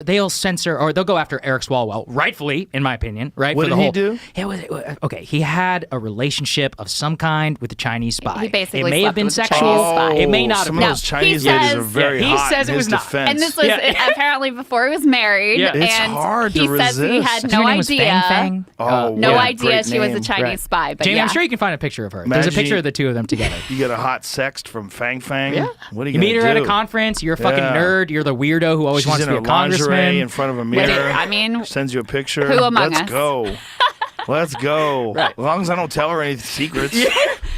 they'll censor or they'll go after Eric Swalwell, rightfully, in my opinion, right? What did he do? Okay, he had a relationship of some kind with a Chinese spy. He basically it may have been with a sexual. Chinese spy. It may not have Some been. of those Chinese ladies are very hot. He says it was not. Defense. And this was apparently before he was married. Yeah. And It's hard to he says he resist. had Her no name was idea. Fang Fang. No yeah, idea great she was a name. Chinese spy. But Jamie, yeah. I'm sure you can find a picture of her. Imagine There's a picture of the two of them together. You get a hot sext from Fang Fang. Yeah. What are you You meet her gonna at do? a conference. You're a fucking nerd. You're the weirdo who always She's wants in to be her a congressman. lingerie in front of a mirror. I mean, sends you a picture. who among Let's us? go. Let's go. Right. As long as I don't tell her any secrets.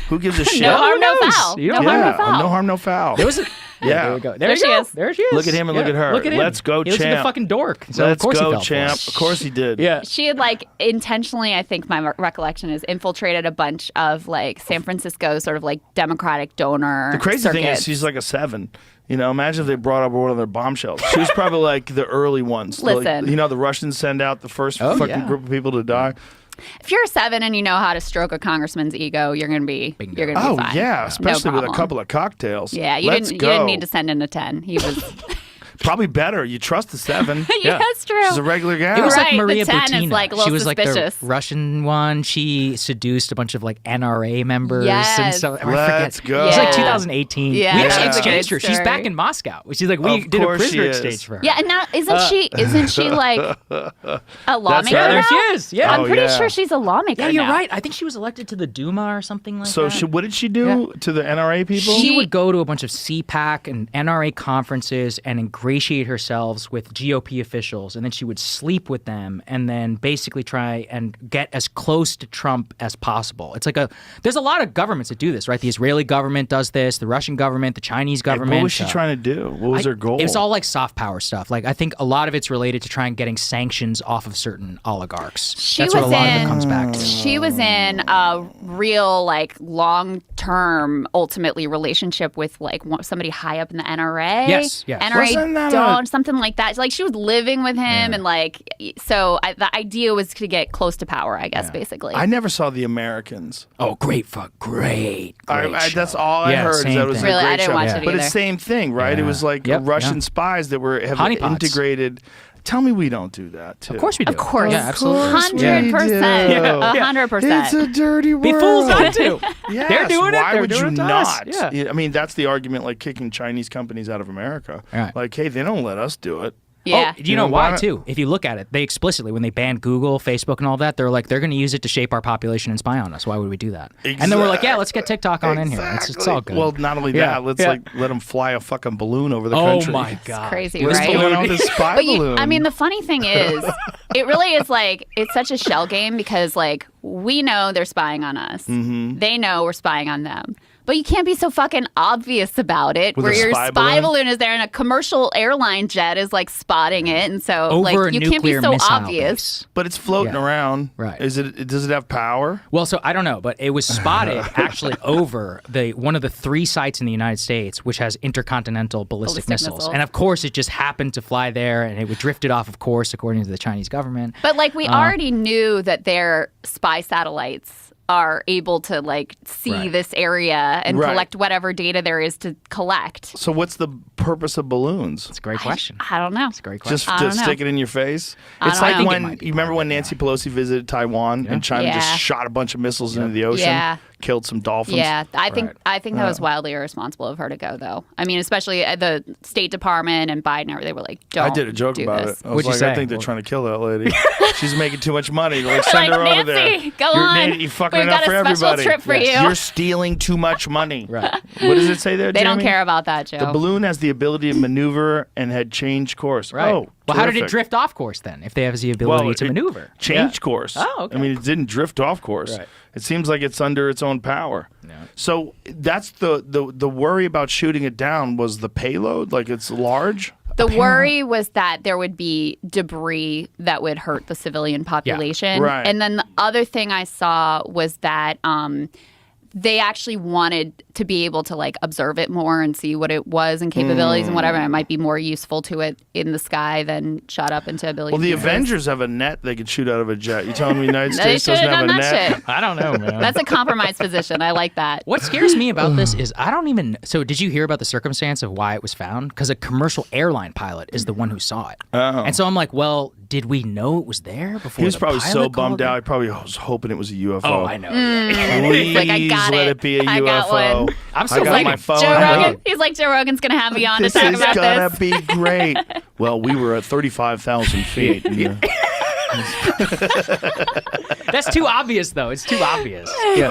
Who gives a shit? no harm, no knows? foul. You No don't harm, no Yeah, foul. no harm, no foul. There was a, Yeah. There we go. There she is. There she is. Look at him and look at her. Look at him. Let's go, he looks like a champ. fucking dork. So Let's of course he go, fell for champ. it. Of course he did. Yeah. She had intentionally, I think my recollection is, infiltrated a bunch of San Francisco sort of Democratic donor. The crazy thing is circuits. she's like a 7. You know, imagine if they brought up one of their bombshells. She was probably the early ones. Listen. The Russians send out the first fucking group of people to die. If you're a 7 and you know how to stroke a congressman's ego, you're gonna be Oh fine. yeah, especially No with a problem. couple of cocktails. Yeah, you Let's didn't go. need to send in a 10. He was Probably better. You trust the 7. yeah, that's true. She's a regular gal. It was Right, like Maria the 10 is, Butina. a little She was suspicious. the Russian one. She seduced a bunch of NRA members and Yes. so. I Let's forget. go. It was Yeah. 2018. Yeah, We that's actually a good exchanged her. She's story. back in Moscow. She's we Of did a course prisoner she is. exchange for her. Yeah, and now isn't she a lawmaker Yeah, there now? she is. Yeah. I'm pretty yeah. sure she's a lawmaker. Yeah, you're now. right. I think she was elected to the Duma or something like So that. what did she do to the NRA people? She would go to a bunch of CPAC and NRA conferences and ingratiate herself with GOP officials, and then she would sleep with them and then basically try and get as close to Trump as possible. It's there's a lot of governments that do this, right? The Israeli government does this, the Russian government, the Chinese government. What was she trying to do? What was her goal? It was all soft power stuff. I think a lot of it's related to trying getting sanctions off of certain oligarchs. That's what a lot of it comes back to. She was in a real long-term, ultimately relationship with somebody high up in the NRA. Yes. NRA Wasn't that something like that. She was living with him, and the idea was to get close to power, I guess, basically. I never saw The Americans. Oh, great great That's all I heard. Is that it was Really, a great I didn't show. watch it But either. it's same thing, right? It was Russian spies that were Honeypots. integrated. Tell me we don't do that too. Of course we do. Of course. Yeah, absolutely. 100%. 100%. It's a dirty world. Be fools not to. Yes, They're doing it. Why They're would doing you it to not? us. Yeah. I mean, that's the argument, kicking Chinese companies out of America. Right. Hey, they don't let us do it. Yeah. Oh, you know why too? If you look at it, they explicitly, when they banned Google, Facebook, and all that, they're going to use it to shape our population and spy on us. Why would we do that? And then we're like, yeah, let's get TikTok on in here. It's all good. Well, not only that, let's let them fly a fucking balloon over the oh country. my god, crazy, What's right? going on with this spy balloon? I mean, the funny thing is, it really is it's such a shell game because we know they're spying on us. Mm-hmm. They know we're spying on them. But you can't be so fucking obvious about it, With where a your spy spy balloon? balloon is there and a commercial airline jet is spotting it, and so over a you can't be nuclear so missile obvious. base. But it's floating around. Right. Does it have power? Well, so I don't know, but it was spotted actually over one of the 3 sites in the United States which has intercontinental ballistic missiles. And of course, it just happened to fly there, and it drifted off, of course, according to the Chinese government. But we already knew that their spy satellites are able to see this area and collect whatever data there is to collect. So what's the purpose of balloons? It's a great question. I don't know. It's a great question. Just to stick it in your face? It's don't know. when you remember when Nancy Pelosi visited Taiwan and China just shot a bunch of missiles into the ocean, killed some dolphins. Yeah, I think that was wildly irresponsible of her to go, though. I mean, especially the State Department and Biden, they were don't. I did a joke do about this. it. I was What'd you say? I think they're trying to kill that lady. She's making too much money. Send her over there. Nancy, go on. You're fucking We've it up got for a special everybody. trip for you. You're stealing too much money. Right. What does it say there, They don't Jamie? care about that, Joe. The balloon has the ability to maneuver and had changed course. Right. Oh, well, how did it terrific. drift off course then? If they have the ability to maneuver, Changed course. Oh, okay. I mean, it didn't drift off course. Right. It seems like it's under its own power. Yeah. So that's the worry about shooting it down was the payload, it's large. The worry was that there would be debris that would hurt the civilian population. right. And then the other thing I saw was that they actually wanted to be able to like observe it more and see what it was and capabilities and whatever. And it might be more useful to it in the sky than shot up into a billion. Well, the pieces. Avengers have a net they could shoot out of a jet. You telling me the United States doesn't have a net? Shit. I don't know, man. That's a compromise position. I like that. What scares me about this is I don't even. So, did you hear about the circumstance of why it was found? Because a commercial airline pilot is the one who saw it. Oh. And so I'm like, well, did we know it was there before? He was probably so bummed it? out. He probably was hoping it was a UFO. Oh, I know. Please like, I got let it be a I got UFO. one. I'm so I got like my phone. Joe out. Rogan. He's like, Joe Rogan's going to have me on This to talk is about gonna this. be great. Well, we were at 35,000 feet. That's too obvious, though. It's too obvious. Yeah.